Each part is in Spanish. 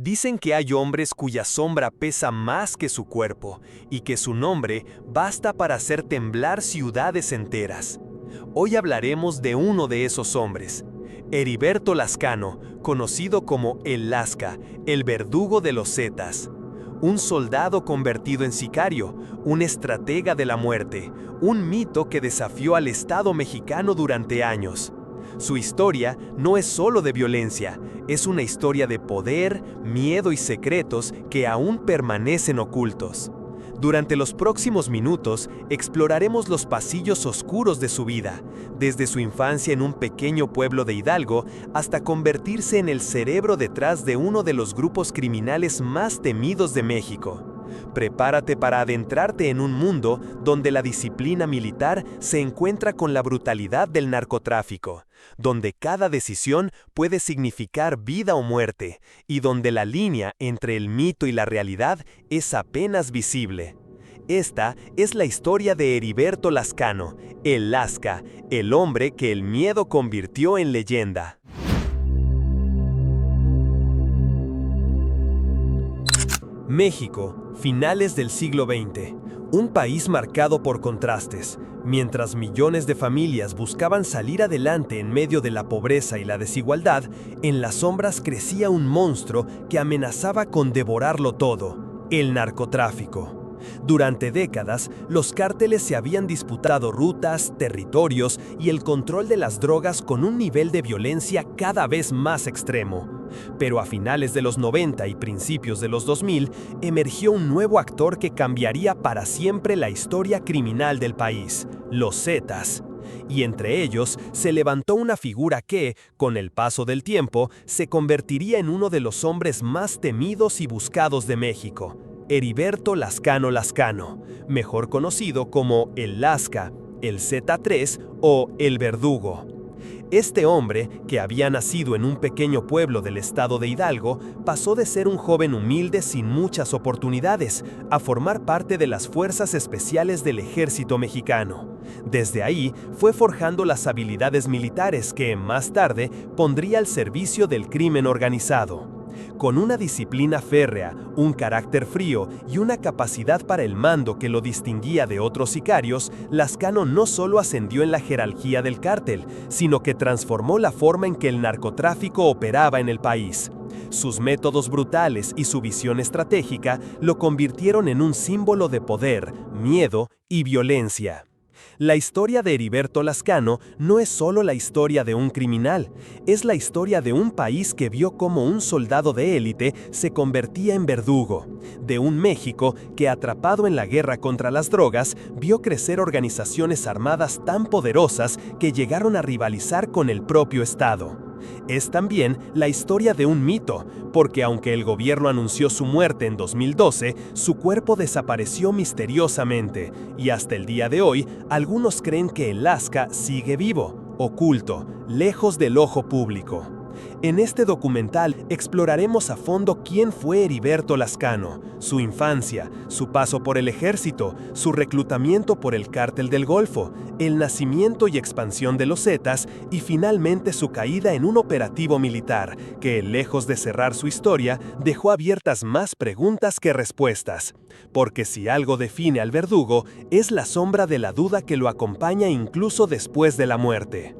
Dicen que hay hombres cuya sombra pesa más que su cuerpo y que su nombre basta para hacer temblar ciudades enteras. Hoy hablaremos de uno de esos hombres, Heriberto Lascano, conocido como el Lasca, el verdugo de los Zetas. Un soldado convertido en sicario, un estratega de la muerte, un mito que desafió al Estado mexicano durante años. Su historia no es solo de violencia, es una historia de poder, miedo y secretos que aún permanecen ocultos. Durante los próximos minutos exploraremos los pasillos oscuros de su vida, desde su infancia en un pequeño pueblo de Hidalgo hasta convertirse en el cerebro detrás de uno de los grupos criminales más temidos de México. Prepárate para adentrarte en un mundo donde la disciplina militar se encuentra con la brutalidad del narcotráfico, donde cada decisión puede significar vida o muerte, y donde la línea entre el mito y la realidad es apenas visible. Esta es la historia de Heriberto Lascano, el Lasca, el hombre que el miedo convirtió en leyenda. México, finales del siglo XX, un país marcado por contrastes. Mientras millones de familias buscaban salir adelante en medio de la pobreza y la desigualdad, en las sombras crecía un monstruo que amenazaba con devorarlo todo: el narcotráfico. Durante décadas, los cárteles se habían disputado rutas, territorios y el control de las drogas con un nivel de violencia cada vez más extremo. Pero a finales de los 90 y principios de los 2000, emergió un nuevo actor que cambiaría para siempre la historia criminal del país: los Zetas. Y entre ellos se levantó una figura que, con el paso del tiempo, se convertiría en uno de los hombres más temidos y buscados de México: Heriberto Lascano Lascano, mejor conocido como el Lasca, el Z3 o el Verdugo. Este hombre, que había nacido en un pequeño pueblo del estado de Hidalgo, pasó de ser un joven humilde sin muchas oportunidades a formar parte de las fuerzas especiales del ejército mexicano. Desde ahí fue forjando las habilidades militares que, más tarde, pondría al servicio del crimen organizado. Con una disciplina férrea, un carácter frío y una capacidad para el mando que lo distinguía de otros sicarios, Lascano no solo ascendió en la jerarquía del cártel, sino que transformó la forma en que el narcotráfico operaba en el país. Sus métodos brutales y su visión estratégica lo convirtieron en un símbolo de poder, miedo y violencia. La historia de Heriberto Lascano no es solo la historia de un criminal, es la historia de un país que vio cómo un soldado de élite se convertía en verdugo, de un México que, atrapado en la guerra contra las drogas, vio crecer organizaciones armadas tan poderosas que llegaron a rivalizar con el propio Estado. Es también la historia de un mito, porque aunque el gobierno anunció su muerte en 2012, su cuerpo desapareció misteriosamente, y hasta el día de hoy, algunos creen que el Lasca sigue vivo, oculto, lejos del ojo público. En este documental exploraremos a fondo quién fue Heriberto Lascano, su infancia, su paso por el ejército, su reclutamiento por el Cártel del Golfo, el nacimiento y expansión de los Zetas y finalmente su caída en un operativo militar que, lejos de cerrar su historia, dejó abiertas más preguntas que respuestas. Porque si algo define al verdugo, es la sombra de la duda que lo acompaña incluso después de la muerte.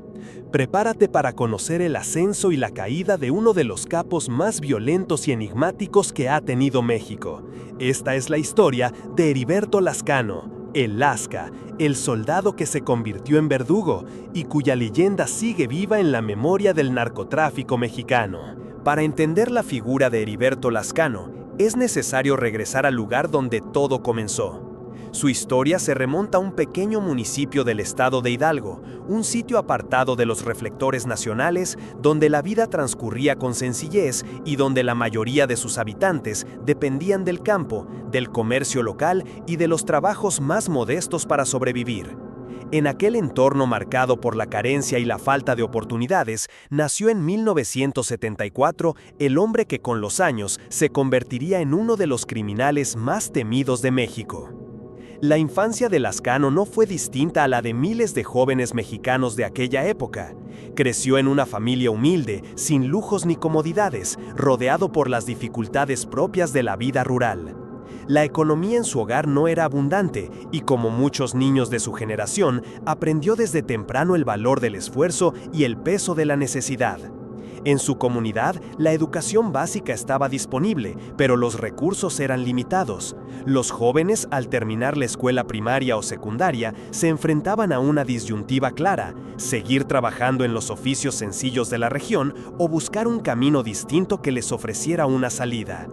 Prepárate para conocer el ascenso y la caída de uno de los capos más violentos y enigmáticos que ha tenido México. Esta es la historia de Heriberto Lascano, el Lasca, el soldado que se convirtió en verdugo y cuya leyenda sigue viva en la memoria del narcotráfico mexicano. Para entender la figura de Heriberto Lascano, es necesario regresar al lugar donde todo comenzó. Su historia se remonta a un pequeño municipio del estado de Hidalgo, un sitio apartado de los reflectores nacionales, donde la vida transcurría con sencillez y donde la mayoría de sus habitantes dependían del campo, del comercio local y de los trabajos más modestos para sobrevivir. En aquel entorno marcado por la carencia y la falta de oportunidades, nació en 1974 el hombre que con los años se convertiría en uno de los criminales más temidos de México. La infancia de Lascano no fue distinta a la de miles de jóvenes mexicanos de aquella época. Creció en una familia humilde, sin lujos ni comodidades, rodeado por las dificultades propias de la vida rural. La economía en su hogar no era abundante y, como muchos niños de su generación, aprendió desde temprano el valor del esfuerzo y el peso de la necesidad. En su comunidad, la educación básica estaba disponible, pero los recursos eran limitados. Los jóvenes, al terminar la escuela primaria o secundaria, se enfrentaban a una disyuntiva clara: seguir trabajando en los oficios sencillos de la región o buscar un camino distinto que les ofreciera una salida.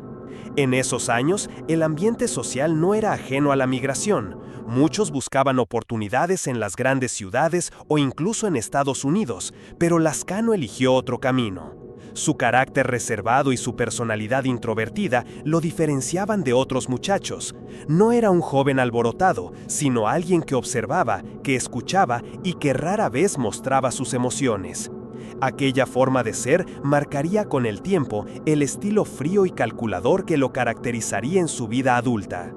En esos años, el ambiente social no era ajeno a la migración. Muchos buscaban oportunidades en las grandes ciudades o incluso en Estados Unidos, pero Lascano eligió otro camino. Su carácter reservado y su personalidad introvertida lo diferenciaban de otros muchachos. No era un joven alborotado, sino alguien que observaba, que escuchaba y que rara vez mostraba sus emociones. Aquella forma de ser marcaría con el tiempo el estilo frío y calculador que lo caracterizaría en su vida adulta.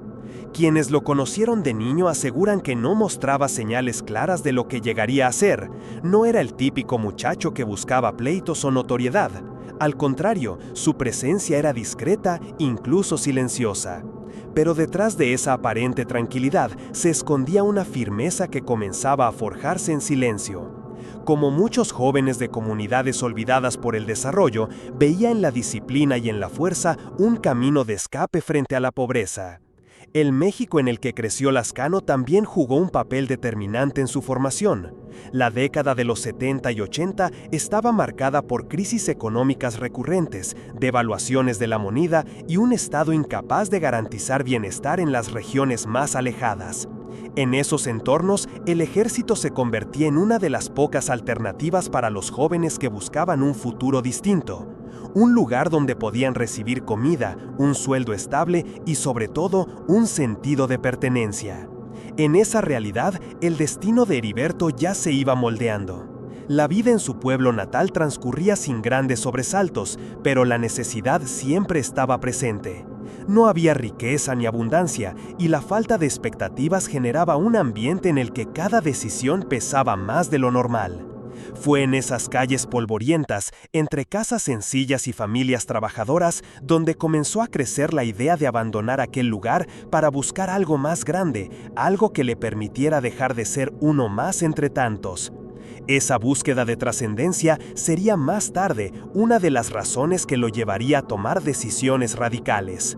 Quienes lo conocieron de niño aseguran que no mostraba señales claras de lo que llegaría a ser. No era el típico muchacho que buscaba pleitos o notoriedad. Al contrario, su presencia era discreta, incluso silenciosa. Pero detrás de esa aparente tranquilidad se escondía una firmeza que comenzaba a forjarse en silencio. Como muchos jóvenes de comunidades olvidadas por el desarrollo, veía en la disciplina y en la fuerza un camino de escape frente a la pobreza. El México en el que creció Lascano también jugó un papel determinante en su formación. La década de los 70 y 80 estaba marcada por crisis económicas recurrentes, devaluaciones de la moneda y un Estado incapaz de garantizar bienestar en las regiones más alejadas. En esos entornos, el ejército se convertía en una de las pocas alternativas para los jóvenes que buscaban un futuro distinto. Un lugar donde podían recibir comida, un sueldo estable y, sobre todo, un sentido de pertenencia. En esa realidad, el destino de Heriberto ya se iba moldeando. La vida en su pueblo natal transcurría sin grandes sobresaltos, pero la necesidad siempre estaba presente. No había riqueza ni abundancia, y la falta de expectativas generaba un ambiente en el que cada decisión pesaba más de lo normal. Fue en esas calles polvorientas, entre casas sencillas y familias trabajadoras, donde comenzó a crecer la idea de abandonar aquel lugar para buscar algo más grande, algo que le permitiera dejar de ser uno más entre tantos. Esa búsqueda de trascendencia sería más tarde una de las razones que lo llevaría a tomar decisiones radicales.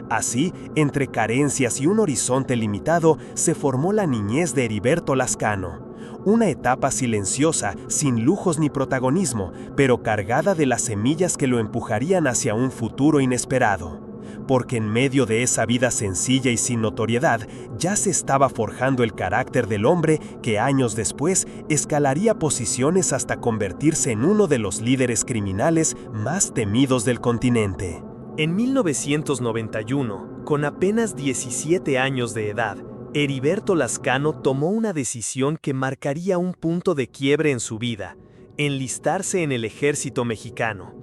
Así, entre carencias y un horizonte limitado, se formó la niñez de Heriberto Lascano. Una etapa silenciosa, sin lujos ni protagonismo, pero cargada de las semillas que lo empujarían hacia un futuro inesperado. Porque en medio de esa vida sencilla y sin notoriedad, ya se estaba forjando el carácter del hombre que años después escalaría posiciones hasta convertirse en uno de los líderes criminales más temidos del continente. En 1991, con apenas 17 años de edad, Heriberto Lascano tomó una decisión que marcaría un punto de quiebre en su vida: enlistarse en el ejército mexicano.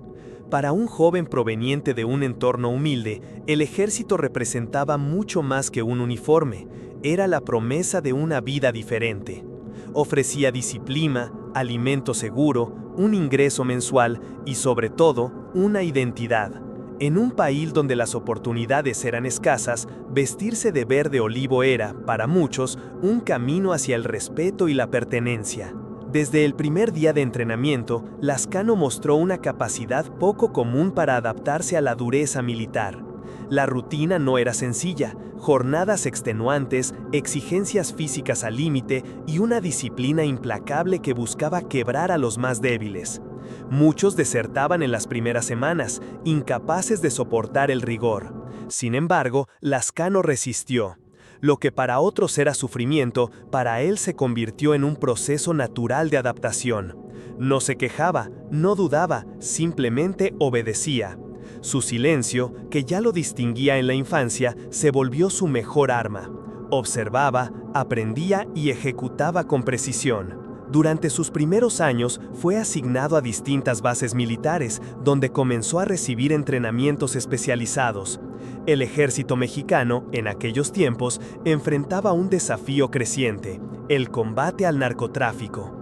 Para un joven proveniente de un entorno humilde, el ejército representaba mucho más que un uniforme. Era la promesa de una vida diferente. Ofrecía disciplina, alimento seguro, un ingreso mensual y, sobre todo, una identidad. En un país donde las oportunidades eran escasas, vestirse de verde olivo era, para muchos, un camino hacia el respeto y la pertenencia. Desde el primer día de entrenamiento, Lascano mostró una capacidad poco común para adaptarse a la dureza militar. La rutina no era sencilla: jornadas extenuantes, exigencias físicas al límite y una disciplina implacable que buscaba quebrar a los más débiles. Muchos desertaban en las primeras semanas, incapaces de soportar el rigor. Sin embargo, Lascano resistió. Lo que para otros era sufrimiento, para él se convirtió en un proceso natural de adaptación. No se quejaba, no dudaba, simplemente obedecía. Su silencio, que ya lo distinguía en la infancia, se volvió su mejor arma. Observaba, aprendía y ejecutaba con precisión. Durante sus primeros años fue asignado a distintas bases militares, donde comenzó a recibir entrenamientos especializados. El ejército mexicano, en aquellos tiempos, enfrentaba un desafío creciente: el combate al narcotráfico.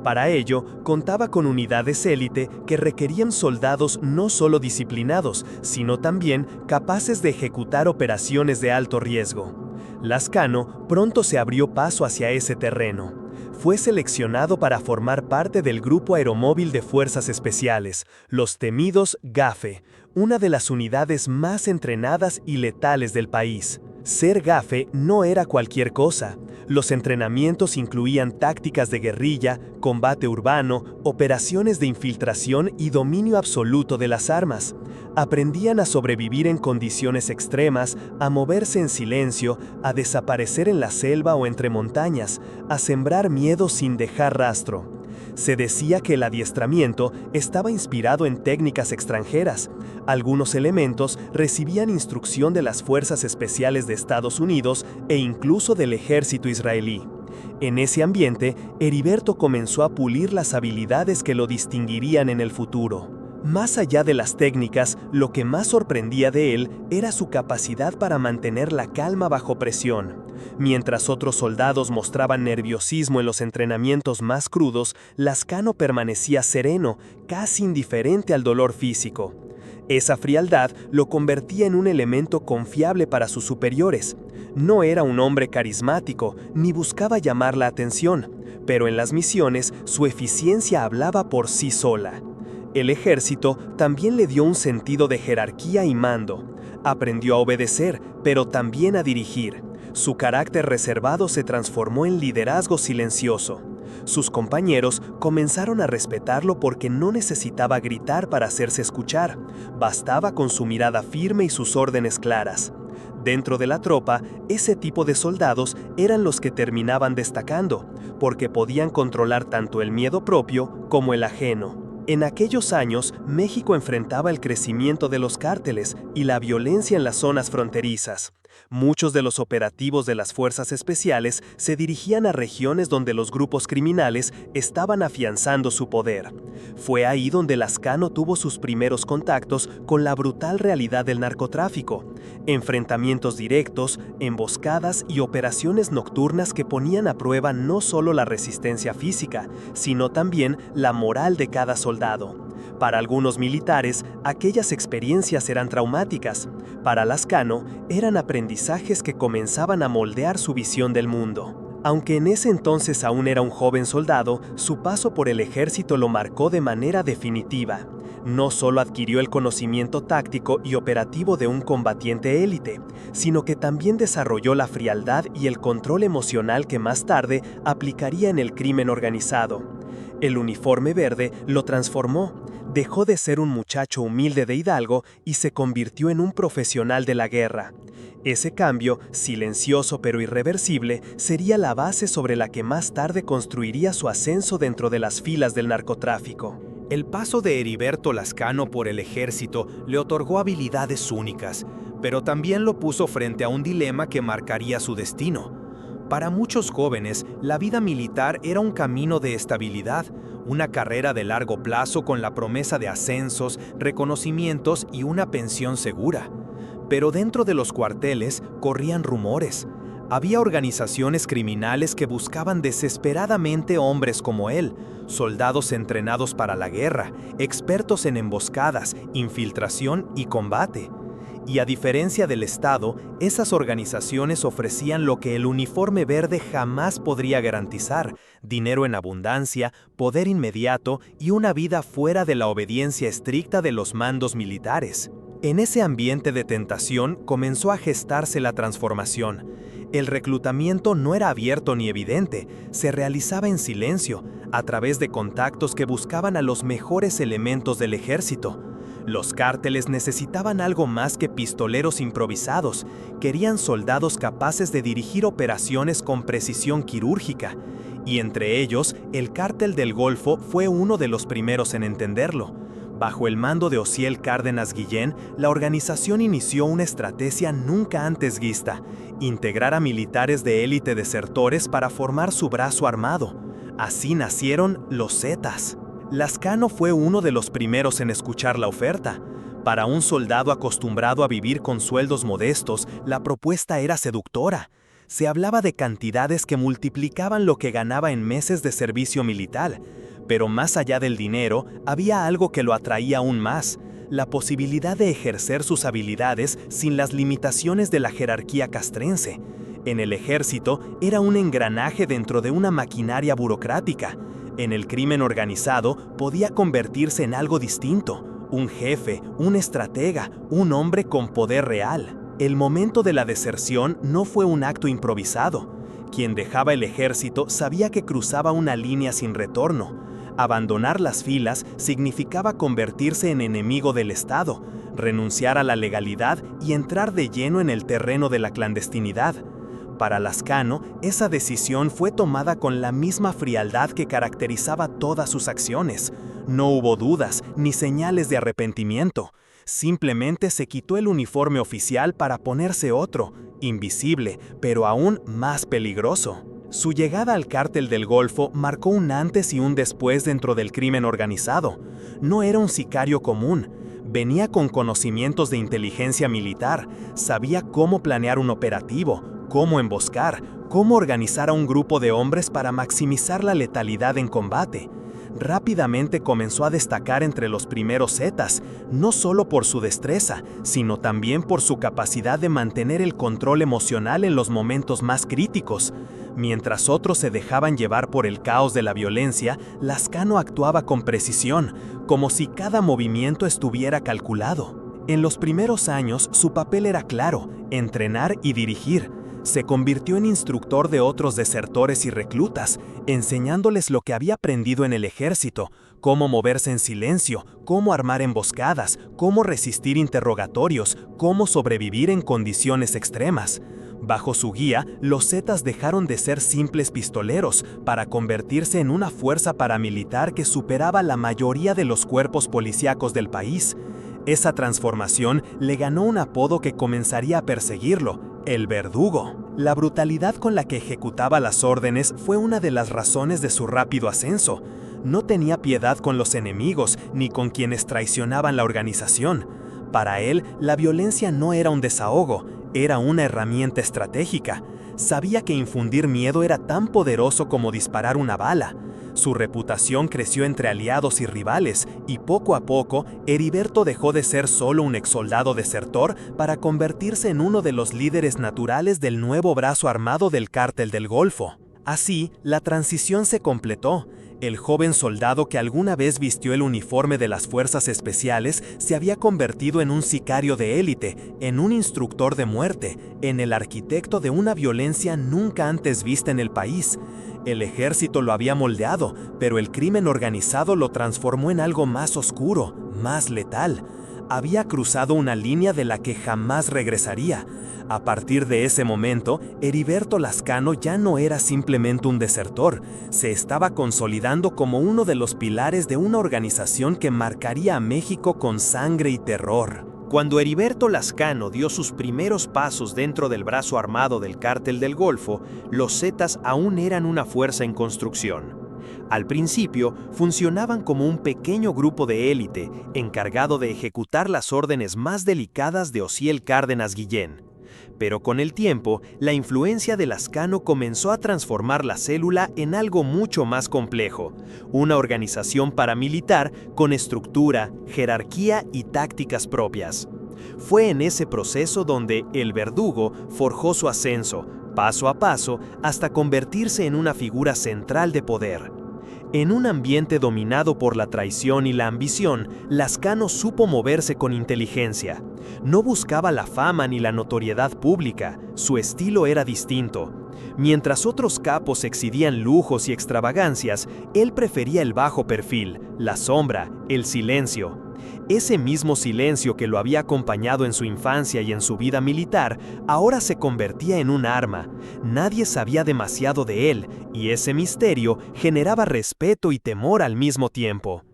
Para ello, contaba con unidades élite que requerían soldados no solo disciplinados, sino también capaces de ejecutar operaciones de alto riesgo. Lascano pronto se abrió paso hacia ese terreno. Fue seleccionado para formar parte del Grupo Aeromóvil de Fuerzas Especiales, los temidos GAFE, una de las unidades más entrenadas y letales del país. Ser GAFE no era cualquier cosa. Los entrenamientos incluían tácticas de guerrilla, combate urbano, operaciones de infiltración y dominio absoluto de las armas. Aprendían a sobrevivir en condiciones extremas, a moverse en silencio, a desaparecer en la selva o entre montañas, a sembrar miedo sin dejar rastro. Se decía que el adiestramiento estaba inspirado en técnicas extranjeras. Algunos elementos recibían instrucción de las Fuerzas Especiales de Estados Unidos e incluso del ejército israelí. En ese ambiente, Heriberto comenzó a pulir las habilidades que lo distinguirían en el futuro. Más allá de las técnicas, lo que más sorprendía de él era su capacidad para mantener la calma bajo presión. Mientras otros soldados mostraban nerviosismo en los entrenamientos más crudos, Lascano permanecía sereno, casi indiferente al dolor físico. Esa frialdad lo convertía en un elemento confiable para sus superiores. No era un hombre carismático, ni buscaba llamar la atención, pero en las misiones su eficiencia hablaba por sí sola. El ejército también le dio un sentido de jerarquía y mando. Aprendió a obedecer, pero también a dirigir. Su carácter reservado se transformó en liderazgo silencioso. Sus compañeros comenzaron a respetarlo porque no necesitaba gritar para hacerse escuchar. Bastaba con su mirada firme y sus órdenes claras. Dentro de la tropa, ese tipo de soldados eran los que terminaban destacando, porque podían controlar tanto el miedo propio como el ajeno. En aquellos años, México enfrentaba el crecimiento de los cárteles y la violencia en las zonas fronterizas. Muchos de los operativos de las fuerzas especiales se dirigían a regiones donde los grupos criminales estaban afianzando su poder. Fue ahí donde Lascano tuvo sus primeros contactos con la brutal realidad del narcotráfico. Enfrentamientos directos, emboscadas y operaciones nocturnas que ponían a prueba no solo la resistencia física, sino también la moral de cada soldado. Para algunos militares, aquellas experiencias eran traumáticas. Para Lascano, eran aprendizajes que comenzaban a moldear su visión del mundo. Aunque en ese entonces aún era un joven soldado, su paso por el ejército lo marcó de manera definitiva. No solo adquirió el conocimiento táctico y operativo de un combatiente élite, sino que también desarrolló la frialdad y el control emocional que más tarde aplicaría en el crimen organizado. El uniforme verde lo transformó. Dejó de ser un muchacho humilde de Hidalgo y se convirtió en un profesional de la guerra. Ese cambio, silencioso pero irreversible, sería la base sobre la que más tarde construiría su ascenso dentro de las filas del narcotráfico. El paso de Heriberto Lascano por el ejército le otorgó habilidades únicas, pero también lo puso frente a un dilema que marcaría su destino. Para muchos jóvenes, la vida militar era un camino de estabilidad, una carrera de largo plazo con la promesa de ascensos, reconocimientos y una pensión segura. Pero dentro de los cuarteles corrían rumores. Había organizaciones criminales que buscaban desesperadamente hombres como él, soldados entrenados para la guerra, expertos en emboscadas, infiltración y combate. Y a diferencia del Estado, esas organizaciones ofrecían lo que el uniforme verde jamás podría garantizar: dinero en abundancia, poder inmediato y una vida fuera de la obediencia estricta de los mandos militares. En ese ambiente de tentación comenzó a gestarse la transformación. El reclutamiento no era abierto ni evidente, se realizaba en silencio, a través de contactos que buscaban a los mejores elementos del ejército. Los cárteles necesitaban algo más que pistoleros improvisados, querían soldados capaces de dirigir operaciones con precisión quirúrgica, y entre ellos, el Cártel del Golfo fue uno de los primeros en entenderlo. Bajo el mando de Osiel Cárdenas Guillén, la organización inició una estrategia nunca antes vista: integrar a militares de élite desertores para formar su brazo armado. Así nacieron los Zetas. Lascano fue uno de los primeros en escuchar la oferta. Para un soldado acostumbrado a vivir con sueldos modestos, la propuesta era seductora. Se hablaba de cantidades que multiplicaban lo que ganaba en meses de servicio militar. Pero más allá del dinero, había algo que lo atraía aún más: la posibilidad de ejercer sus habilidades sin las limitaciones de la jerarquía castrense. En el ejército era un engranaje dentro de una maquinaria burocrática. En el crimen organizado podía convertirse en algo distinto: un jefe, un estratega, un hombre con poder real. El momento de la deserción no fue un acto improvisado. Quien dejaba el ejército sabía que cruzaba una línea sin retorno. Abandonar las filas significaba convertirse en enemigo del Estado, renunciar a la legalidad y entrar de lleno en el terreno de la clandestinidad. Para Lascano, esa decisión fue tomada con la misma frialdad que caracterizaba todas sus acciones. No hubo dudas ni señales de arrepentimiento. Simplemente se quitó el uniforme oficial para ponerse otro, invisible, pero aún más peligroso. Su llegada al Cártel del Golfo marcó un antes y un después dentro del crimen organizado. No era un sicario común. Venía con conocimientos de inteligencia militar, sabía cómo planear un operativo, cómo emboscar, cómo organizar a un grupo de hombres para maximizar la letalidad en combate. Rápidamente comenzó a destacar entre los primeros Zetas, no solo por su destreza, sino también por su capacidad de mantener el control emocional en los momentos más críticos. Mientras otros se dejaban llevar por el caos de la violencia, Lascano actuaba con precisión, como si cada movimiento estuviera calculado. En los primeros años, su papel era claro: entrenar y dirigir. Se convirtió en instructor de otros desertores y reclutas, enseñándoles lo que había aprendido en el ejército: cómo moverse en silencio, cómo armar emboscadas, cómo resistir interrogatorios, cómo sobrevivir en condiciones extremas. Bajo su guía, los Zetas dejaron de ser simples pistoleros para convertirse en una fuerza paramilitar que superaba la mayoría de los cuerpos policíacos del país. Esa transformación le ganó un apodo que comenzaría a perseguirlo: el Verdugo. La brutalidad con la que ejecutaba las órdenes fue una de las razones de su rápido ascenso. No tenía piedad con los enemigos ni con quienes traicionaban la organización. Para él, la violencia no era un desahogo, era una herramienta estratégica. Sabía que infundir miedo era tan poderoso como disparar una bala. Su reputación creció entre aliados y rivales, y poco a poco, Heriberto dejó de ser solo un exsoldado desertor para convertirse en uno de los líderes naturales del nuevo brazo armado del Cártel del Golfo. Así, la transición se completó. El joven soldado que alguna vez vistió el uniforme de las fuerzas especiales se había convertido en un sicario de élite, en un instructor de muerte, en el arquitecto de una violencia nunca antes vista en el país. El ejército lo había moldeado, pero el crimen organizado lo transformó en algo más oscuro, más letal. Había cruzado una línea de la que jamás regresaría. A partir de ese momento, Heriberto Lascano ya no era simplemente un desertor, se estaba consolidando como uno de los pilares de una organización que marcaría a México con sangre y terror. Cuando Heriberto Lascano dio sus primeros pasos dentro del brazo armado del Cártel del Golfo, los Zetas aún eran una fuerza en construcción. Al principio, funcionaban como un pequeño grupo de élite, encargado de ejecutar las órdenes más delicadas de Osiel Cárdenas Guillén. Pero con el tiempo, la influencia de Lascano comenzó a transformar la célula en algo mucho más complejo: una organización paramilitar con estructura, jerarquía y tácticas propias. Fue en ese proceso donde el Verdugo forjó su ascenso, paso a paso, hasta convertirse en una figura central de poder. En un ambiente dominado por la traición y la ambición, Lascano supo moverse con inteligencia. No buscaba la fama ni la notoriedad pública, su estilo era distinto. Mientras otros capos exhibían lujos y extravagancias, él prefería el bajo perfil, la sombra, el silencio. Ese mismo silencio que lo había acompañado en su infancia y en su vida militar, ahora se convertía en un arma. Nadie sabía demasiado de él, y ese misterio generaba respeto y temor al mismo tiempo.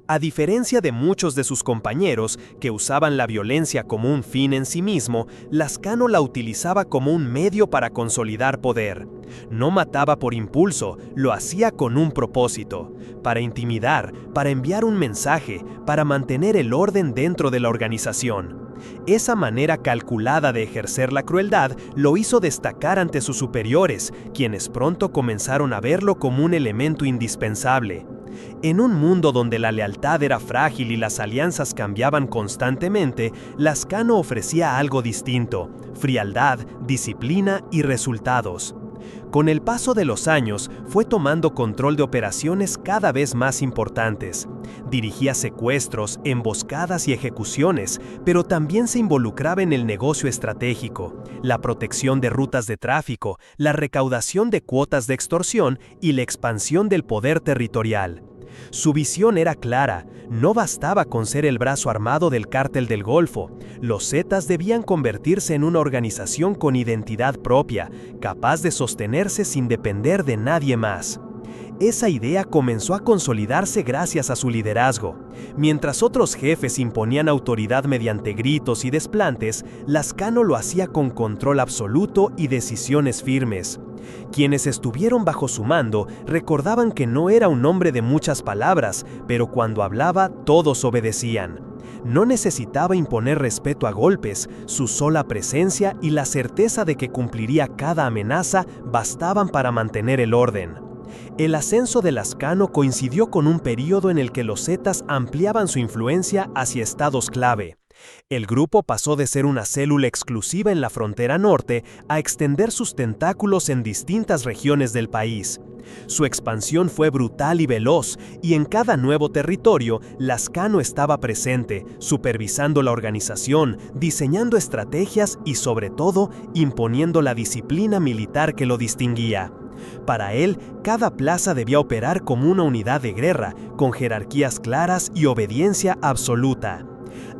A diferencia de muchos de sus compañeros que usaban la violencia como un fin en sí mismo, Lascano la utilizaba como un medio para consolidar poder. No mataba por impulso, lo hacía con un propósito: para intimidar, para enviar un mensaje, para mantener el orden dentro de la organización. Esa manera calculada de ejercer la crueldad lo hizo destacar ante sus superiores, quienes pronto comenzaron a verlo como un elemento indispensable. En un mundo donde la lealtad era frágil y las alianzas cambiaban constantemente, Lascano ofrecía algo distinto: frialdad, disciplina y resultados. Con el paso de los años, fue tomando control de operaciones cada vez más importantes. Dirigía secuestros, emboscadas y ejecuciones, pero también se involucraba en el negocio estratégico, la protección de rutas de tráfico, la recaudación de cuotas de extorsión y la expansión del poder territorial. Su visión era clara: no bastaba con ser el brazo armado del Cártel del Golfo. Los Zetas debían convertirse en una organización con identidad propia, capaz de sostenerse sin depender de nadie más. Esa idea comenzó a consolidarse gracias a su liderazgo. Mientras otros jefes imponían autoridad mediante gritos y desplantes, Lascano lo hacía con control absoluto y decisiones firmes. Quienes estuvieron bajo su mando recordaban que no era un hombre de muchas palabras, pero cuando hablaba todos obedecían. No necesitaba imponer respeto a golpes, su sola presencia y la certeza de que cumpliría cada amenaza bastaban para mantener el orden. El ascenso de Lascano coincidió con un período en el que los Zetas ampliaban su influencia hacia estados clave. El grupo pasó de ser una célula exclusiva en la frontera norte a extender sus tentáculos en distintas regiones del país. Su expansión fue brutal y veloz, y en cada nuevo territorio, Lascano estaba presente, supervisando la organización, diseñando estrategias y, sobre todo, imponiendo la disciplina militar que lo distinguía. Para él, cada plaza debía operar como una unidad de guerra, con jerarquías claras y obediencia absoluta.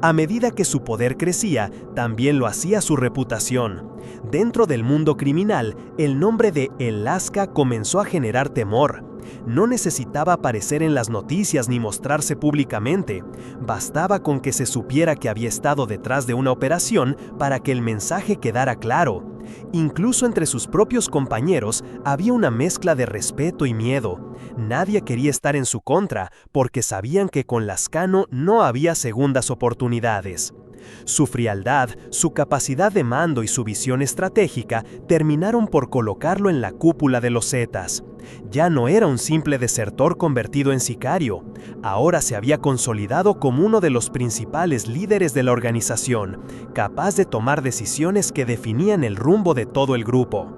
A medida que su poder crecía, también lo hacía su reputación. Dentro del mundo criminal, el nombre de El Lasca comenzó a generar temor. No necesitaba aparecer en las noticias ni mostrarse públicamente. Bastaba con que se supiera que había estado detrás de una operación para que el mensaje quedara claro. Incluso entre sus propios compañeros había una mezcla de respeto y miedo. Nadie quería estar en su contra, porque sabían que con Lascano no había segundas oportunidades. Su frialdad, su capacidad de mando y su visión estratégica terminaron por colocarlo en la cúpula de los Zetas. Ya no era un simple desertor convertido en sicario. Ahora se había consolidado como uno de los principales líderes de la organización, capaz de tomar decisiones que definían el rumbo de todo el grupo.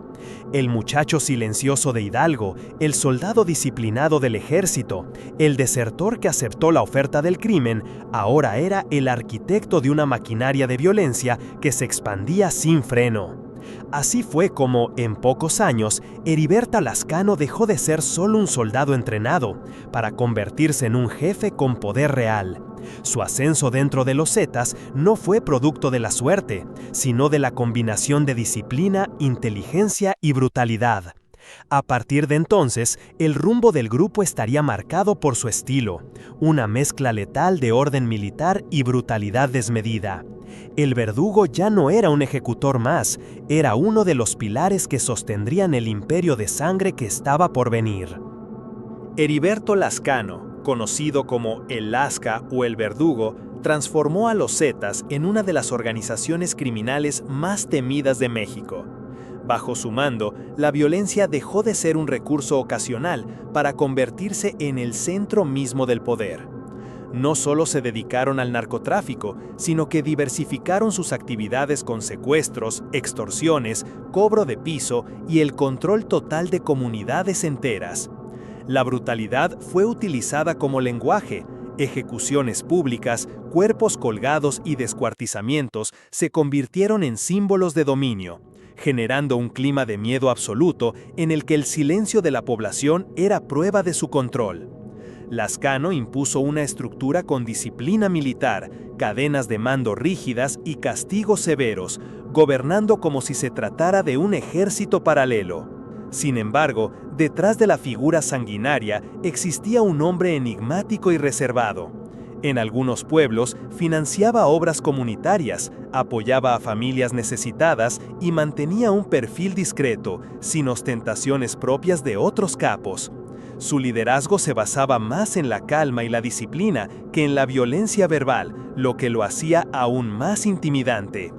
El muchacho silencioso de Hidalgo, el soldado disciplinado del ejército, el desertor que aceptó la oferta del crimen, ahora era el arquitecto de una maquinaria de violencia que se expandía sin freno. Así fue como, en pocos años, Heriberto Lascano dejó de ser solo un soldado entrenado, para convertirse en un jefe con poder real. Su ascenso dentro de los Zetas no fue producto de la suerte, sino de la combinación de disciplina, inteligencia y brutalidad. A partir de entonces, el rumbo del grupo estaría marcado por su estilo, una mezcla letal de orden militar y brutalidad desmedida. El verdugo ya no era un ejecutor más, era uno de los pilares que sostendrían el imperio de sangre que estaba por venir. Heriberto Lascano, conocido como el Lasca o el Verdugo, transformó a los Zetas en una de las organizaciones criminales más temidas de México. Bajo su mando, la violencia dejó de ser un recurso ocasional para convertirse en el centro mismo del poder. No solo se dedicaron al narcotráfico, sino que diversificaron sus actividades con secuestros, extorsiones, cobro de piso y el control total de comunidades enteras. La brutalidad fue utilizada como lenguaje. Ejecuciones públicas, cuerpos colgados y descuartizamientos se convirtieron en símbolos de dominio, generando un clima de miedo absoluto en el que el silencio de la población era prueba de su control. Lascano impuso una estructura con disciplina militar, cadenas de mando rígidas y castigos severos, gobernando como si se tratara de un ejército paralelo. Sin embargo, detrás de la figura sanguinaria existía un hombre enigmático y reservado. En algunos pueblos financiaba obras comunitarias, apoyaba a familias necesitadas y mantenía un perfil discreto, sin ostentaciones propias de otros capos. Su liderazgo se basaba más en la calma y la disciplina que en la violencia verbal, lo que lo hacía aún más intimidante.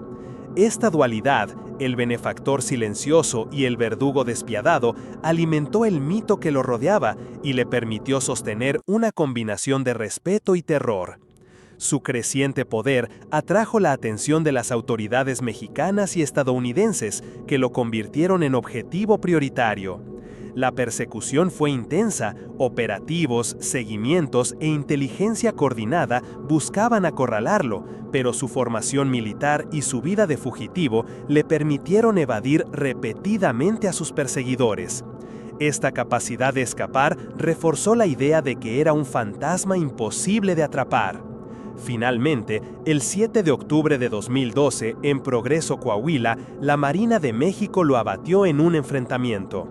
Esta dualidad, el benefactor silencioso y el verdugo despiadado, alimentó el mito que lo rodeaba y le permitió sostener una combinación de respeto y terror. Su creciente poder atrajo la atención de las autoridades mexicanas y estadounidenses, que lo convirtieron en objetivo prioritario. La persecución fue intensa, operativos, seguimientos e inteligencia coordinada buscaban acorralarlo, pero su formación militar y su vida de fugitivo le permitieron evadir repetidamente a sus perseguidores. Esta capacidad de escapar reforzó la idea de que era un fantasma imposible de atrapar. Finalmente, el 7 de octubre de 2012, en Progreso, Coahuila, la Marina de México lo abatió en un enfrentamiento.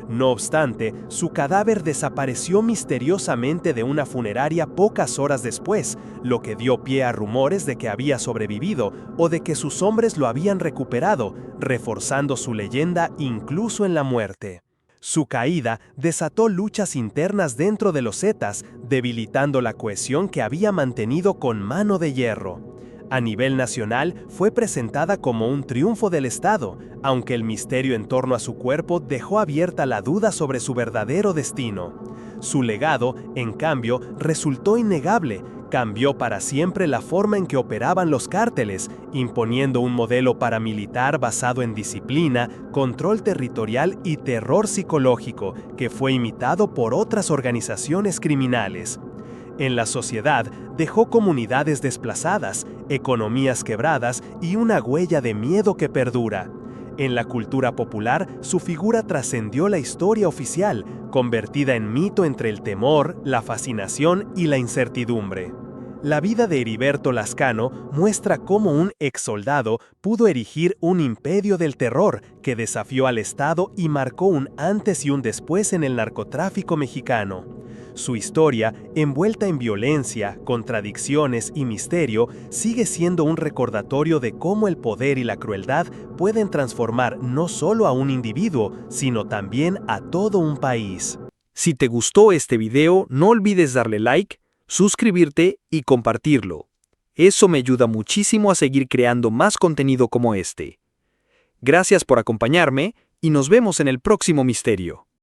No obstante, su cadáver desapareció misteriosamente de una funeraria pocas horas después, lo que dio pie a rumores de que había sobrevivido o de que sus hombres lo habían recuperado, reforzando su leyenda incluso en la muerte. Su caída desató luchas internas dentro de los Zetas, debilitando la cohesión que había mantenido con mano de hierro. A nivel nacional, fue presentada como un triunfo del Estado, aunque el misterio en torno a su cuerpo dejó abierta la duda sobre su verdadero destino. Su legado, en cambio, resultó innegable. Cambió para siempre la forma en que operaban los cárteles, imponiendo un modelo paramilitar basado en disciplina, control territorial y terror psicológico, que fue imitado por otras organizaciones criminales. En la sociedad, dejó comunidades desplazadas, economías quebradas y una huella de miedo que perdura. En la cultura popular, su figura trascendió la historia oficial, convertida en mito entre el temor, la fascinación y la incertidumbre. La vida de Heriberto Lascano muestra cómo un exsoldado pudo erigir un imperio del terror que desafió al Estado y marcó un antes y un después en el narcotráfico mexicano. Su historia, envuelta en violencia, contradicciones y misterio, sigue siendo un recordatorio de cómo el poder y la crueldad pueden transformar no solo a un individuo, sino también a todo un país. Si te gustó este video, no olvides darle like, suscribirte y compartirlo. Eso me ayuda muchísimo a seguir creando más contenido como este. Gracias por acompañarme y nos vemos en el próximo misterio.